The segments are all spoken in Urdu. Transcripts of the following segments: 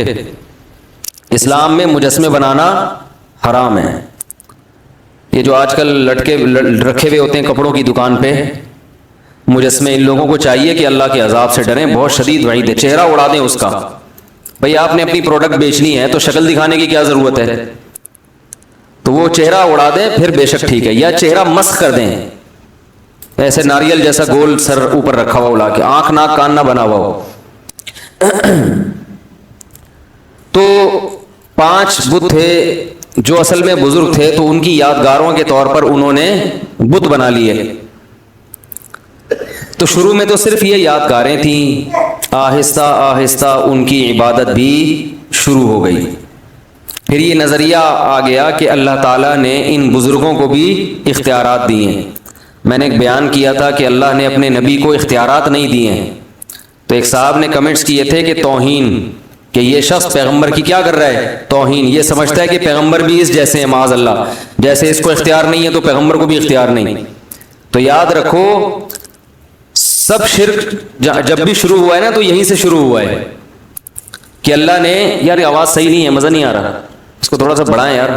چھوٹے. اسلام میں مجسمے بنانا حرام ہے. یہ جو آج کل لٹکے رکھے ہوئے ہوتے ہیں کپڑوں کی دکان پہ مجسمے، ان لوگوں کو چاہیے کہ اللہ کے عذاب سے ڈریں. بہت شدید وعید ہے. چہرہ اڑا دیں اس کا. بھئی آپ نے اپنی پروڈکٹ بیچنی ہے تو شکل دکھانے کی کیا ضرورت ہے؟ تو وہ چہرہ اڑا دیں پھر بے شک ٹھیک ہے، یا چہرہ مسخ کر دیں، ایسے ناریل جیسا گول سر اوپر رکھا ہوا اڑا کے، آنکھ ناک کان نہ بنا ہوا ہو. تو 5 بت تھے جو اصل میں بزرگ تھے، تو ان کی یادگاروں کے طور پر انہوں نے بت بنا لیے. تو شروع میں تو صرف یہ یادگاریں تھیں، آہستہ آہستہ ان کی عبادت بھی شروع ہو گئی. پھر یہ نظریہ آ گیا کہ اللہ تعالیٰ نے ان بزرگوں کو بھی اختیارات دیے ہیں. میں نے ایک بیان کیا تھا کہ اللہ نے اپنے نبی کو اختیارات نہیں دیے ہیں. تو ایک صاحب نے کمنٹس کیے تھے کہ توہین، کہ یہ شخص پیغمبر کی کیا کر رہا ہے؟ توہین. یہ سمجھتا ہے کہ پیغمبر بھی اس جیسے ہیں، معاذ اللہ، جیسے اس کو اختیار نہیں ہے تو پیغمبر کو بھی اختیار نہیں. تو یاد رکھو سب شرک جب بھی شروع ہوا ہے نا تو یہیں سے شروع ہوا ہے کہ اللہ نے، یار یہ آواز صحیح نہیں ہے، مزہ نہیں آ رہا، اس کو تھوڑا سا بڑھائیں یار،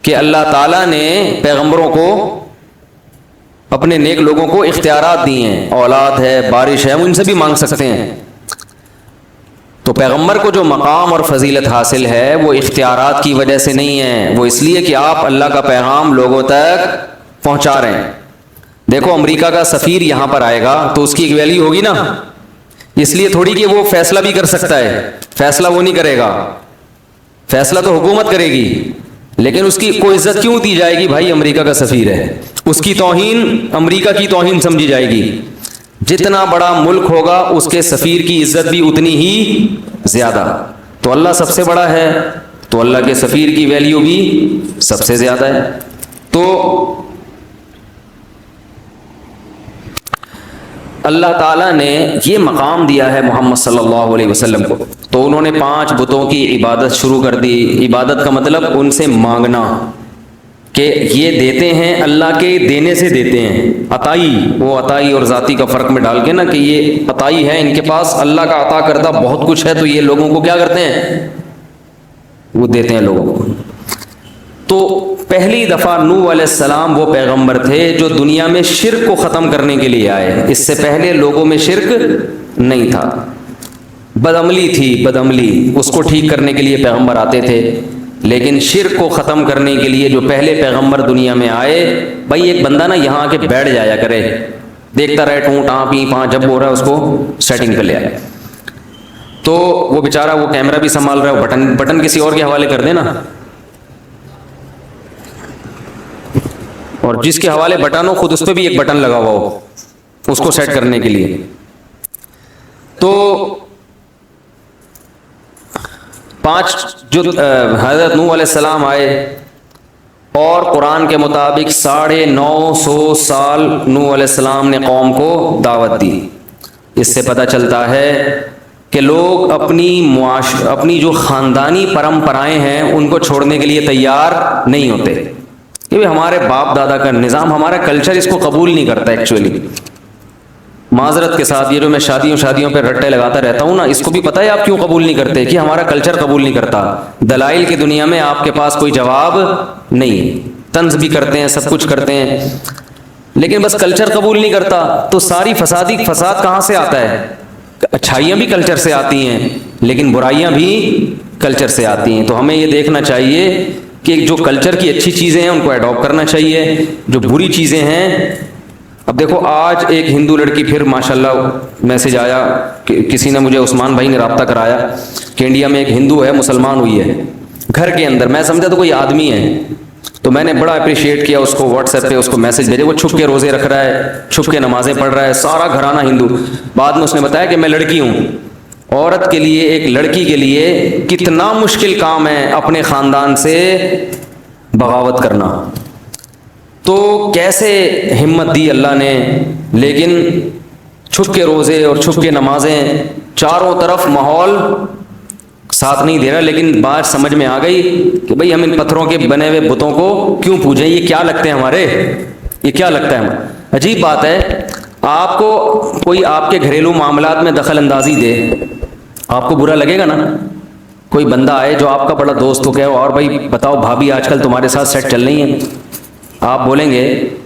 کہ اللہ تعالیٰ نے پیغمبروں کو، اپنے نیک لوگوں کو اختیارات دیے ہیں. اولاد ہے، بارش ہے، ان سے بھی مانگ سکتے ہیں. تو پیغمبر کو جو مقام اور فضیلت حاصل ہے وہ اختیارات کی وجہ سے نہیں ہے، وہ اس لیے کہ آپ اللہ کا پیغام لوگوں تک پہنچا رہے ہیں. دیکھو امریکہ کا سفیر یہاں پر آئے گا تو اس کی ایک ویلیو ہوگی نا، اس لیے تھوڑی کہ وہ فیصلہ بھی کر سکتا ہے. فیصلہ وہ نہیں کرے گا، فیصلہ تو حکومت کرے گی، لیکن اس کی کوئی عزت کیوں دی جائے گی؟ بھائی امریکہ کا سفیر ہے، اس کی توہین امریکہ کی توہین سمجھی جائے گی. جتنا بڑا ملک ہوگا اس کے سفیر کی عزت بھی اتنی ہی زیادہ. تو اللہ سب سے بڑا ہے تو اللہ کے سفیر کی ویلیو بھی سب سے زیادہ ہے. تو اللہ تعالیٰ نے یہ مقام دیا ہے محمد صلی اللہ علیہ وسلم کو. تو انہوں نے 5 بتوں کی عبادت شروع کر دی. عبادت کا مطلب ان سے مانگنا، کہ یہ دیتے ہیں، اللہ کے دینے سے دیتے ہیں. عطائی، وہ عطائی اور ذاتی کا فرق میں ڈال کے نا، کہ یہ عطائی ہے، ان کے پاس اللہ کا عطا کردہ بہت کچھ ہے، تو یہ لوگوں کو کیا کرتے ہیں؟ وہ دیتے ہیں لوگوں کو. تو پہلی دفعہ نوح علیہ السلام وہ پیغمبر تھے جو دنیا میں شرک کو ختم کرنے کے لیے آئے. اس سے پہلے لوگوں میں شرک نہیں تھا، بدعملی تھی، بدعملی، اس کو ٹھیک کرنے کے لیے پیغمبر آتے تھے. لیکن شرک کو ختم کرنے کے لیے جو پہلے پیغمبر دنیا میں آئے، بھائی ایک بندہ نا یہاں آ کے بیٹھ جایا کرے، دیکھتا رہے ٹوں ٹاں پی پاں، جب ہو رہا ہے اس کو سیٹنگ پہ لے آئے. تو وہ بیچارہ وہ کیمرہ بھی سنبھال رہا ہے، بٹن کسی اور کے حوالے کر دے نا، اور جس کے حوالے بٹن ہو خود اس پہ بھی ایک بٹن لگا ہوا ہو اس کو سیٹ کرنے کے لیے. تو 5 جو حضرت نوح علیہ السلام آئے، اور قرآن کے مطابق 950 سال نوح علیہ السلام نے قوم کو دعوت دی. اس سے پتہ چلتا ہے کہ لوگ اپنی جو خاندانی پرمپرائیں ہیں ان کو چھوڑنے کے لیے تیار نہیں ہوتے. کہ ہمارے باپ دادا کا نظام، ہمارا کلچر اس کو قبول نہیں کرتا. ایکچولی معذرت کے ساتھ، یہ جو میں شادیوں پہ رٹے لگاتا رہتا ہوں نا، اس کو بھی پتہ ہے آپ کیوں قبول نہیں کرتے؟ کہ ہمارا کلچر قبول نہیں کرتا. دلائل کی دنیا میں آپ کے پاس کوئی جواب نہیں. طنز بھی کرتے ہیں، سب کچھ کرتے ہیں، لیکن بس کلچر قبول نہیں کرتا. تو ساری فساد کہاں سے آتا ہے؟ اچھائیاں بھی کلچر سے آتی ہیں، لیکن برائیاں بھی کلچر سے آتی ہیں. تو ہمیں یہ دیکھنا چاہیے کہ جو کلچر کی اچھی چیزیں ہیں ان کو اڈاپٹ کرنا چاہیے، جو بری چیزیں ہیں. اب دیکھو آج ایک ہندو لڑکی، پھر ماشاءاللہ میسج آیا کہ کسی نے مجھے، عثمان بھائی نے رابطہ کرایا کہ انڈیا میں ایک ہندو ہے، مسلمان ہوئی ہے گھر کے اندر. میں سمجھا تو کوئی آدمی ہے، تو میں نے بڑا اپریشیٹ کیا اس کو، واٹس ایپ پہ اس کو میسج بھیجے. وہ چھپ کے روزے رکھ رہا ہے، چھپ کے نمازیں پڑھ رہا ہے، سارا گھرانہ ہندو. بعد میں اس نے بتایا کہ میں لڑکی ہوں. عورت کے لیے، ایک لڑکی کے لیے کتنا مشکل کام ہے اپنے خاندان سے بغاوت کرنا. تو کیسے ہمت دی اللہ نے. لیکن چھپ کے روزے اور چھپ کے نمازیں، چاروں طرف ماحول ساتھ نہیں دے رہا. لیکن بات سمجھ میں آ گئی کہ بھئی ہم ان پتھروں کے بنے ہوئے بتوں کو کیوں پوجیں؟ یہ کیا لگتے ہیں ہمارے، یہ کیا لگتا ہے ہمارے. عجیب بات ہے، آپ کو کوئی آپ کے گھریلو معاملات میں دخل اندازی دے، آپ کو برا لگے گا نا؟ کوئی بندہ آئے جو آپ کا بڑا دوست ہو کہ اور بھائی بتاؤ بھابھی آج کل تمہارے ساتھ سیٹ چل رہی ہیں، آپ بولیں گے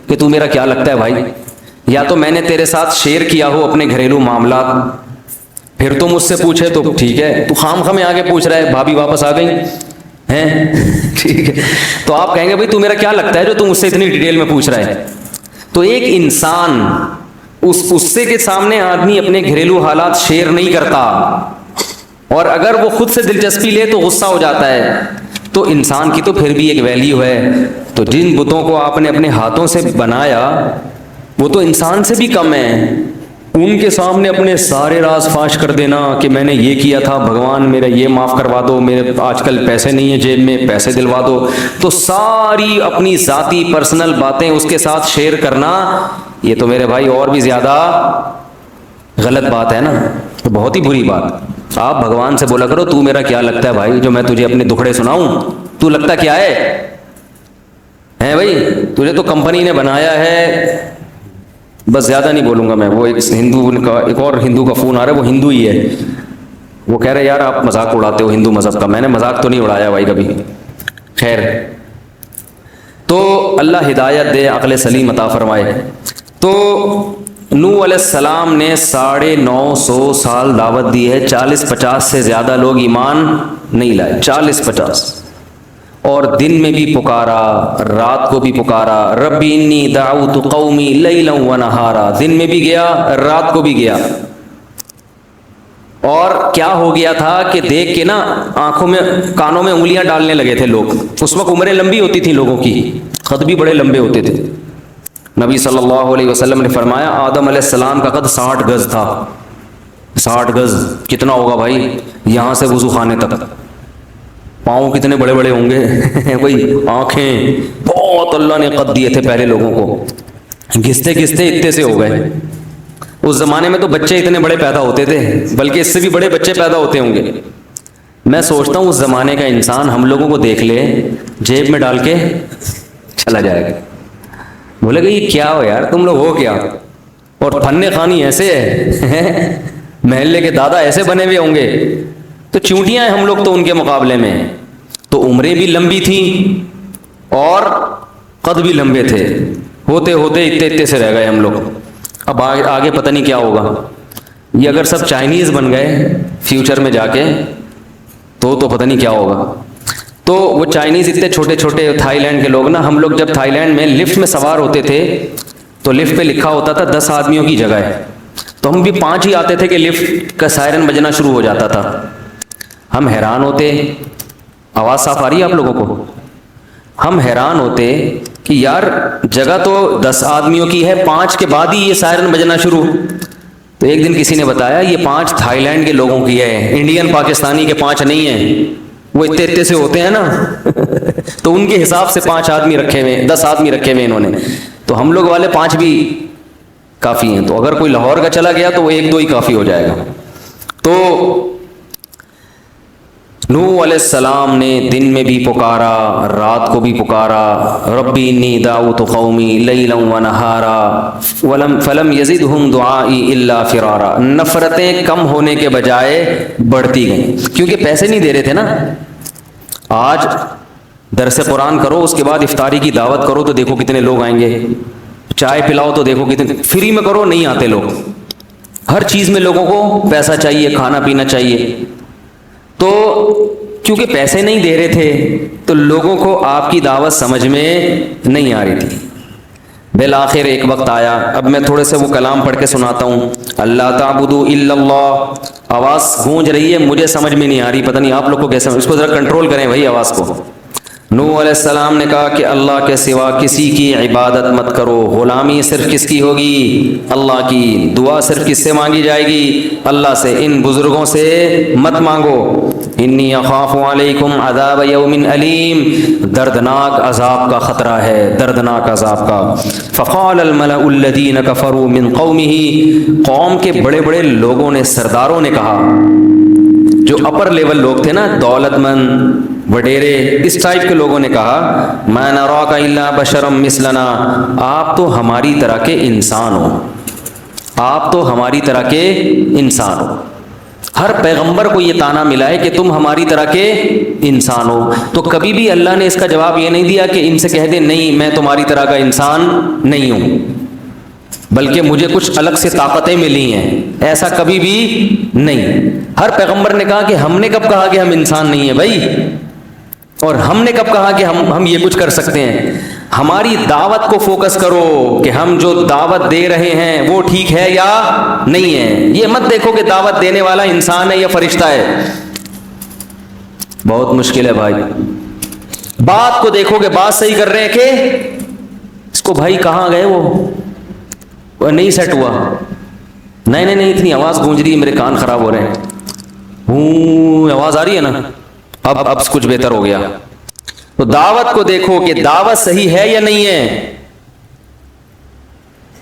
کہ تو میرا کیا لگتا ہے بھائی، یا تو میں نے تیرے ساتھ شیئر کیا ہو اپنے گھریلو معاملات، پھر تو مجھ سے پوچھے تو ٹھیک ہے، تو خام خام آگے پوچھ رہا ہے بھابھی واپس آ گئی ہیں ٹھیک ہے، تو آپ کہیں گے بھائی تو میرا کیا لگتا ہے جو تم مجھ سے اتنی ڈیٹیل میں پوچھ رہا ہے۔ تو ایک انسان اس سے کے سامنے آدمی اپنے گھریلو حالات شیئر نہیں کرتا، اور اگر وہ خود سے دلچسپی لے تو غصہ ہو جاتا ہے، تو انسان کی تو پھر بھی ایک ویلیو ہے۔ تو جن بتوں کو آپ نے اپنے ہاتھوں سے بنایا وہ تو انسان سے بھی کم ہیں، ان کے سامنے اپنے سارے راز فاش کر دینا کہ میں نے یہ کیا تھا، بھگوان میرا یہ معاف کروا دو، میرے آج کل پیسے نہیں ہیں جیب میں، پیسے دلوا دو، تو ساری اپنی ذاتی پرسنل باتیں اس کے ساتھ شیئر کرنا، یہ تو میرے بھائی اور بھی زیادہ غلط بات ہے نا، تو بہت ہی بری بات۔ آپ بھگوان سے بولا کرو تو میرا کیا لگتا ہے بھائی، جو میں تجھے اپنے دکھڑے سناؤں، تو لگتا کیا ہے بھائی، تجھے تو کمپنی نے بنایا ہے، بس زیادہ نہیں بولوں گا میں۔ وہ ایک اور ہندو کا فون آ رہا ہے، وہ ہندو ہی ہے، وہ کہہ رہے یار آپ مذاق اڑاتے ہو ہندو مذہب کا، میں نے مذاق تو نہیں اڑایا بھائی کبھی۔ خیر، تو اللہ ہدایت دے، عقل سلیم عطا فرمائے۔ تو نوح علیہ السلام نے 950 سال دعوت دی ہے، 40-50 سے زیادہ لوگ ایمان نہیں لائے، 40-50، اور دن میں بھی پکارا، رات کو بھی پکارا، ربی انی دعوت قومی لیلا و نہارا، دن میں بھی گیا رات کو بھی گیا۔ اور کیا ہو گیا تھا کہ دیکھ کے نا آنکھوں میں کانوں میں انگلیاں ڈالنے لگے تھے لوگ، اس وقت عمریں لمبی ہوتی تھیں لوگوں کی، قد بھی بڑے لمبے ہوتے تھے۔ نبی صلی اللہ علیہ وسلم نے فرمایا آدم علیہ السلام کا قد 60 گز تھا، 60 گز کتنا ہوگا بھائی، یہاں سے وضو خانے تک، پاؤں کتنے بڑے بڑے ہوں گے بھائی، آنکھیں، بہت اللہ نے قد دیے تھے پہلے لوگوں کو، گھستے گھستے اتنے سے ہو گئے۔ اس زمانے میں تو بچے اتنے بڑے پیدا ہوتے تھے، بلکہ اس سے بھی بڑے بچے پیدا ہوتے ہوں گے۔ میں سوچتا ہوں اس زمانے کا انسان ہم لوگوں کو دیکھ لے، جیب میں ڈال کے چلا جائے گا، بولے گا یہ کیا ہو یار تم لوگ ہو کیا، اور فن خانی ایسے ہے محلے کے دادا ایسے بنے ہوئے ہوں گے، تو چونٹیاں ہیں ہم لوگ تو ان کے مقابلے میں۔ تو عمریں بھی لمبی تھیں اور قد بھی لمبے تھے، ہوتے ہوتے اتنے سے رہ گئے ہم لوگ۔ اب آگے پتہ نہیں کیا ہوگا، یہ اگر سب چائنیز بن گئے فیوچر میں جا کے تو پتہ نہیں کیا ہوگا۔ تو وہ چائنیز اتنے چھوٹے چھوٹے تھائی لینڈ کے لوگ نا، ہم لوگ جب تھائی لینڈ میں لفٹ میں سوار ہوتے تھے تو لفٹ پہ لکھا ہوتا تھا 10 آدمیوں کی جگہ ہے، تو ہم بھی 5 ہی آتے تھے کہ لفٹ کا سائرن بجنا شروع ہو جاتا تھا۔ ہم حیران ہوتے، آواز صاف آ رہی ہے آپ لوگوں کو؟ ہم حیران ہوتے کہ یار جگہ تو 10 آدمیوں کی ہے، 5 کے بعد ہی یہ سائرن بجنا شروع۔ تو ایک دن کسی نے بتایا یہ 5 تھائی لینڈ کے لوگوں کی ہے، انڈین پاکستانی کے 5 نہیں ہیں، وہ اتنے سے ہوتے ہیں نا تو ان کے حساب سے 5 آدمی رکھے ہوئے، 10 آدمی رکھے ہوئے انہوں نے، تو ہم لوگ والے 5 بھی کافی ہیں۔ تو اگر کوئی لاہور کا چلا گیا تو وہ 1-2 ہی کافی ہو جائے گا۔ تو نوح علیہ السلام نے دن میں بھی پکارا، رات کو بھی پکارا، ربی انی دعوت قومی لیلا و نہارا فلم یزدہم دعائی الا فرارا، نفرتیں کم ہونے کے بجائے بڑھتی گئیں، کیونکہ پیسے نہیں دے رہے تھے نا۔ آج درس قرآن کرو، اس کے بعد افطاری کی دعوت کرو تو دیکھو کتنے لوگ آئیں گے، چائے پلاؤ تو دیکھو کتنے، فری میں کرو نہیں آتے لوگ، ہر چیز میں لوگوں کو پیسہ چاہیے، کھانا پینا چاہیے۔ تو کیونکہ پیسے نہیں دے رہے تھے تو لوگوں کو آپ کی دعوت سمجھ میں نہیں آ رہی تھی۔ بالآخر ایک وقت آیا، اب میں تھوڑے سے وہ کلام پڑھ کے سناتا ہوں، اللہ تعبدوا الا اللہ، آواز گونج رہی ہے مجھے سمجھ میں نہیں آ رہی، پتہ نہیں آپ لوگ کو کیسے، اس کو ذرا کنٹرول کریں بھائی آواز کو۔ نوح علیہ السلام نے کہا کہ اللہ کے سوا کسی کی عبادت مت کرو، غلامی صرف کس کی ہوگی؟ اللہ کی۔ دعا صرف کس سے مانگی جائے گی؟ اللہ سے، ان بزرگوں سے مت مانگو۔ انی اخاف علیکم عذاب یوم علیم، دردناک عذاب کا خطرہ ہے، دردناک عذاب کا۔ فقال الملأ الذین کفروا من قومہ، قوم کے بڑے بڑے لوگوں نے، سرداروں نے کہا، جو اپر لیول لوگ تھے نا، دولت مند وڈیرے، اس ٹائپ کے لوگوں نے کہا، ما نراک الا بشرا مثلنا، آپ تو ہماری طرح کے انسان ہو، آپ تو ہماری طرح کے انسان ہو۔ ہر پیغمبر کو یہ تانا ملا ہے کہ تم ہماری طرح کے انسان ہو. تو کبھی بھی اللہ نے اس کا جواب یہ نہیں دیا کہ ان سے کہہ دیں نہیں میں تمہاری طرح کا انسان نہیں ہوں، بلکہ مجھے کچھ الگ سے طاقتیں ملی ہیں، ایسا کبھی بھی نہیں. ہر پیغمبر نے کہا کہ ہم نے کب کہا کہ ہم انسان نہیں ہیں بھائی، اور ہم نے کب کہا کہ ہم یہ کچھ کر سکتے ہیں. ہماری دعوت کو فوکس کرو کہ ہم جو دعوت دے رہے ہیں وہ ٹھیک ہے یا نہیں ہے. یہ مت دیکھو کہ دعوت دینے والا انسان ہے یا فرشتہ ہے، بہت مشکل ہے بھائی. بات کو دیکھو کہ بات صحیح کر رہے ہیں کہ اس کو بھائی کہاں گئے وہ نہیں سیٹ ہوا. نہیں اتنی آواز گونج رہی ہے میرے کان خراب ہو رہے ہیں. آواز آ رہی ہے نا؟ اب کچھ بہتر ہو گیا. تو دعوت کو دیکھو کہ دعوت صحیح ہے یا نہیں ہے.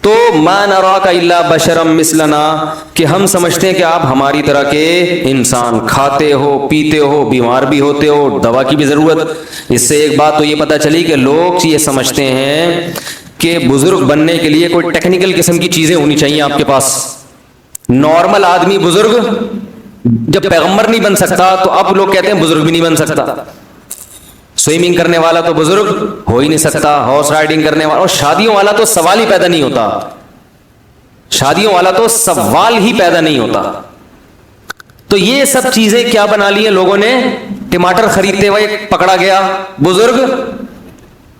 تو ما نراک الا بشرا مثلنا، کہ ہم سمجھتے ہیں کہ آپ ہماری طرح کے انسان، کھاتے ہو پیتے ہو بیمار بھی ہوتے ہو، دوا کی بھی ضرورت. اس سے ایک بات تو یہ پتہ چلی کہ لوگ یہ سمجھتے ہیں کہ بزرگ بننے کے لیے کوئی ٹیکنیکل قسم کی چیزیں ہونی چاہیے آپ کے پاس. نارمل آدمی بزرگ جب پیغمبر نہیں بن سکتا تو اب لوگ کہتے ہیں بزرگ بھی نہیں بن سکتا. سوئمنگ کرنے والا تو بزرگ ہو ہی نہیں سکتا، ہارس رائڈنگ کرنے والا، اور شادیوں والا تو سوال ہی پیدا نہیں ہوتا. شادیوں والا تو سوال ہی پیدا نہیں ہوتا. تو یہ سب چیزیں کیا بنا لی ہیں لوگوں نے؟ ٹماٹر خریدتے ہوئے پکڑا گیا بزرگ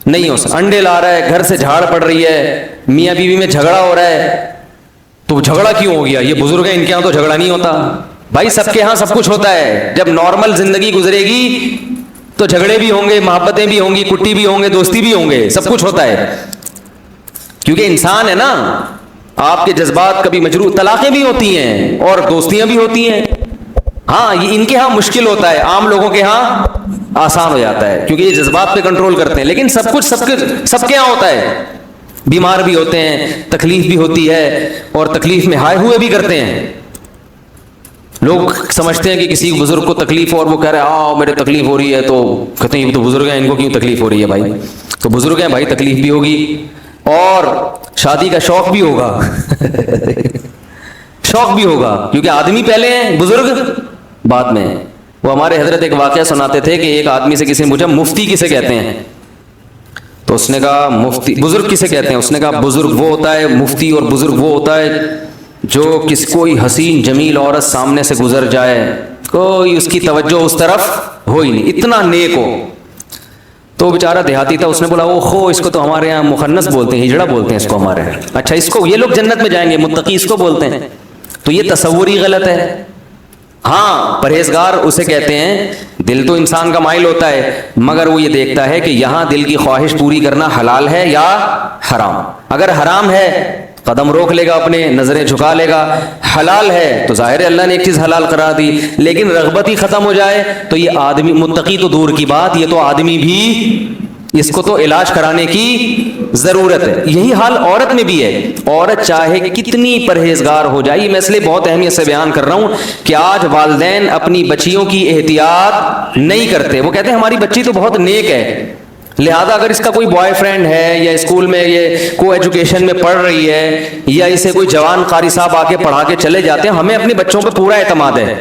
نہیں ہو سکتا. انڈے لا رہا ہے، گھر سے جھاڑ پڑ رہی ہے، میاں بیوی میں جھگڑا ہو رہا ہے، تو جھگڑا کیوں ہو گیا؟ یہ بزرگ ہیں، ان کے ہاں تو جھگڑا نہیں ہوتا. بھائی سب کے ہاں سب کچھ ہوتا ہے. جب نارمل زندگی گزرے گی تو جھگڑے بھی ہوں گے، محبتیں بھی ہوں گی، کٹی بھی ہوں گے، دوستی بھی ہوں گے، سب کچھ ہوتا ہے. کیونکہ انسان ہے نا، آپ کے جذبات کبھی مجروح، طلاقیں بھی ہوتی ہیں اور دوستیاں بھی ہوتی ہیں. ہاں یہ ان کے ہاں مشکل ہوتا ہے، عام لوگوں کے ہاں آسان ہو جاتا ہے کیونکہ یہ جذبات پہ کنٹرول کرتے ہیں. لیکن سب کچھ سب کے یہاں ہوتا ہے. بیمار بھی ہوتے ہیں، تکلیف بھی ہوتی ہے، اور تکلیف میں ہائے ہوئے بھی کرتے ہیں. لوگ سمجھتے ہیں کہ کسی بزرگ کو تکلیف اور وہ کہہ رہے ہیں میرے تکلیف ہو رہی ہے، تو کہتے ہیں یہ تو بزرگ ہیں، ان کو کیوں تکلیف ہو رہی ہے؟ بھائی تو بزرگ ہیں بھائی، تکلیف بھی ہوگی اور شادی کا شوق بھی ہوگا شوق بھی ہوگا، کیونکہ آدمی پہلے ہیں، بزرگ بعد میں. وہ ہمارے حضرت ایک واقعہ سناتے تھے کہ ایک آدمی سے کسی نے پوچھا مفتی کسے کہتے ہیں؟ تو اس نے کہا مفتی. بزرگ کسے کہتے ہیں؟ اس نے کہا بزرگ وہ ہوتا ہے، مفتی اور بزرگ وہ ہوتا ہے جو کوئی حسین جمیل عورت سامنے سے گزر جائے، کوئی اس کی توجہ اس طرف ہو ہی نہیں، اتنا نیک ہو. تو بیچارہ دیہاتی تھا، اس نے بولا اس کو تو ہمارے یہاں مخنث بولتے ہیں، ہجڑا بولتے ہیں اس کو ہمارے یہاں. اچھا اس کو یہ لوگ جنت میں جائیں گے، متقی اس کو بولتے ہیں. تو یہ تصور ہی غلط ہے. ہاں پرہیزگار اسے کہتے ہیں. دل تو انسان کا مائل ہوتا ہے، مگر وہ یہ دیکھتا ہے کہ یہاں دل کی خواہش پوری کرنا حلال ہے یا حرام. اگر حرام ہے قدم روک لے گا، اپنے نظریں جھکا لے گا. حلال ہے تو ظاہر ہے اللہ نے ایک چیز حلال قرار دی، لیکن رغبت ہی ختم ہو جائے تو یہ آدمی، متقی تو دور کی بات، یہ تو آدمی بھی اس کو تو علاج کرانے کی ضرورت ہے. یہی حال عورت میں بھی ہے. عورت چاہے کتنی پرہیزگار ہو جائے، میں اس لیے بہت اہمیت سے بیان کر رہا ہوں کہ آج والدین اپنی بچیوں کی احتیاط نہیں کرتے. وہ کہتے ہیں ہماری بچی تو بہت نیک ہے، لہذا اگر اس کا کوئی بوائے فرینڈ ہے یا اسکول میں یہ کو ایجوکیشن میں پڑھ رہی ہے یا اسے کوئی جوان قاری صاحب آ کے پڑھا کے چلے جاتے ہیں، ہمیں اپنے بچوں پہ پورا اعتماد ہے.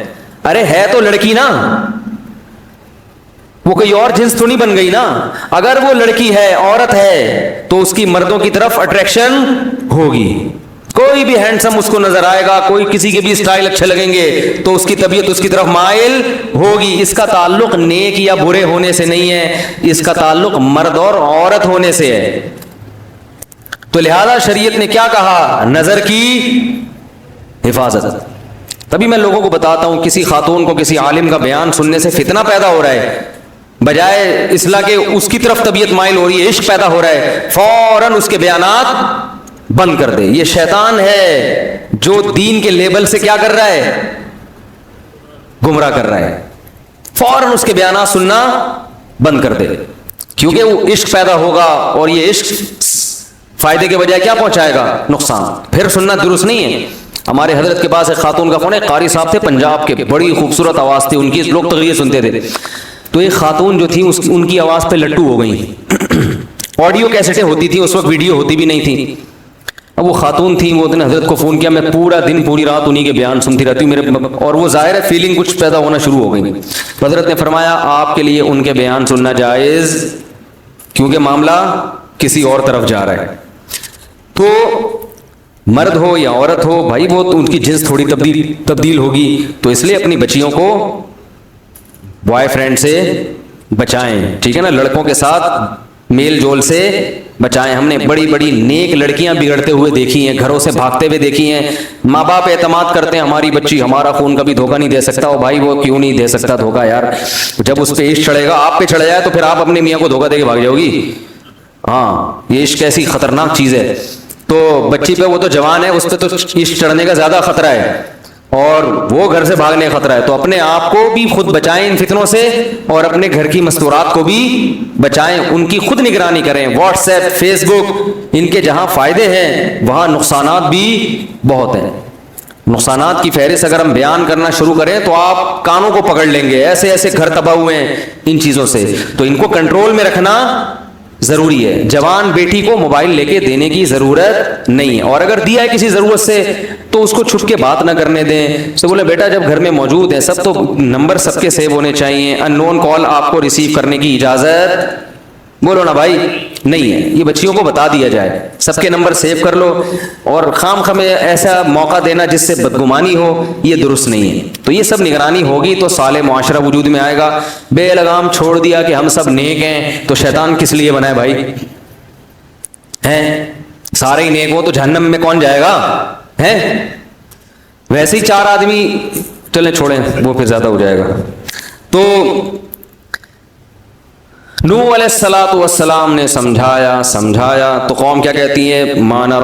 ارے ہے تو لڑکی نا، وہ کوئی اور جنس تو نہیں بن گئی نا. اگر وہ لڑکی ہے، عورت ہے، تو اس کی مردوں کی طرف اٹریکشن ہوگی. کوئی بھی ہینڈسم اس کو نظر آئے گا، کوئی کسی کے بھی اسٹائل اچھے لگیں گے تو اس کی طبیعت اس کی طرف مائل ہوگی. اس کا تعلق نیک یا برے ہونے سے نہیں ہے، اس کا تعلق مرد اور عورت ہونے سے ہے. تو لہذا شریعت نے کیا کہا؟ نظر کی حفاظت. تبھی میں لوگوں کو بتاتا ہوں کسی خاتون کو کسی عالم کا بیان سننے سے فتنہ پیدا ہو رہا ہے، بجائے اصلاح کے اس کی طرف طبیعت مائل ہو رہی ہے، عشق پیدا ہو رہا ہے، فوراً اس کے بیانات بند کر دے. یہ شیطان ہے جو دین کے لیبل سے کیا کر رہا ہے؟ گمراہ کر رہا ہے. فوراً اس کے بیانات سننا بند کر دے، کیونکہ وہ عشق پیدا ہوگا اور یہ عشق فائدے کے بجائے کیا پہنچائے گا؟ نقصان. پھر سننا درست نہیں ہے. ہمارے حضرت کے پاس ایک خاتون کا فون ہے، قاری صاحب تھے پنجاب کے، بڑی خوبصورت آواز تھی ان کی، لوگ تقریر سنتے تھے. تو ایک خاتون جو تھی ان کی آواز پہ لٹو ہو گئی. آڈیو کیسٹیں ہوتی تھی اس وقت، ویڈیو ہوتی بھی نہیں تھی. اب وہ خاتون تھیں، وہ نے حضرت کو فون کیا، میں پورا دن پوری رات انہی کے بیان سنتی رہتی ہوں میرے، اور وہ ظاہر ہے فیلنگ کچھ پیدا ہونا شروع ہو گئی. تو حضرت نے فرمایا آپ کے لیے ان کے بیان سننا جائز، کیونکہ معاملہ کسی اور طرف جا رہا ہے. تو مرد ہو یا عورت ہو بھائی، وہ تو ان کی جنس تھوڑی تبدیل ہوگی، تو اس لیے اپنی بچیوں کو بوائے فرینڈ سے بچائیں، ٹھیک ہے نا، لڑکوں کے ساتھ میل جول سے بچائیں. ہم نے بڑی بڑی نیک لڑکیاں بگڑتے ہوئے دیکھی ہیں، گھروں سے بھاگتے ہوئے دیکھی ہیں. ماں باپ اعتماد کرتے ہیں ہماری بچی ہمارا خون کبھی دھوکہ نہیں دے سکتا. او بھائی وہ کیوں نہیں دے سکتا دھوکہ یار؟ جب اس پہ عشق چڑھے گا، آپ پہ چڑھ جائے تو پھر آپ اپنے میاں کو دھوکہ دے کے بھاگ جاؤ گی. ہاں یہ عشق ایسی خطرناک چیز ہے. تو بچی پہ، وہ تو جوان ہے، اس پہ تو عشق چڑھنے کا زیادہ خطرہ ہے اور وہ گھر سے بھاگنے کا خطرہ ہے. تو اپنے آپ کو بھی خود بچائیں ان فتنوں سے، اور اپنے گھر کی مستورات کو بھی بچائیں، ان کی خود نگرانی کریں. واٹس ایپ، فیس بک، ان کے جہاں فائدے ہیں وہاں نقصانات بھی بہت ہیں. نقصانات کی فہرست اگر ہم بیان کرنا شروع کریں تو آپ کانوں کو پکڑ لیں گے، ایسے ایسے گھر تباہ ہوئے ہیں ان چیزوں سے. تو ان کو کنٹرول میں رکھنا ضروری ہے. جوان بیٹی کو موبائل لے کے دینے کی ضرورت نہیں ہے، اور اگر دیا ہے کسی ضرورت سے تو اس کو چھپ کے بات نہ کرنے دیں. سے بولے بیٹا جب گھر میں موجود ہیں سب، تو نمبر سب کے سیو ہونے چاہیے. ان نون کال آپ کو ریسیو کرنے کی اجازت، بولو نا بھائی، نہیں ہے. یہ بچیوں کو بتا دیا جائے، سب کے نمبر سیو کر لو، اور خام خامے ایسا موقع دینا جس سے بدگمانی ہو، یہ درست نہیں ہے. تو یہ سب نگرانی ہوگی تو صالح معاشرہ وجود میں آئے گا. بے لگام چھوڑ دیا کہ ہم سب نیک ہیں، تو شیطان کس لیے بنائے بھائی؟ ہیں سارے ہی نیک ہو تو جہنم میں کون جائے گا؟ ہیں ویسے ہی 4 آدمی، چلیں چھوڑیں وہ پھر زیادہ ہو جائے گا. تو نوح علیہ السلام نے سمجھایا تو قوم کیا کہتی ہے؟ مانا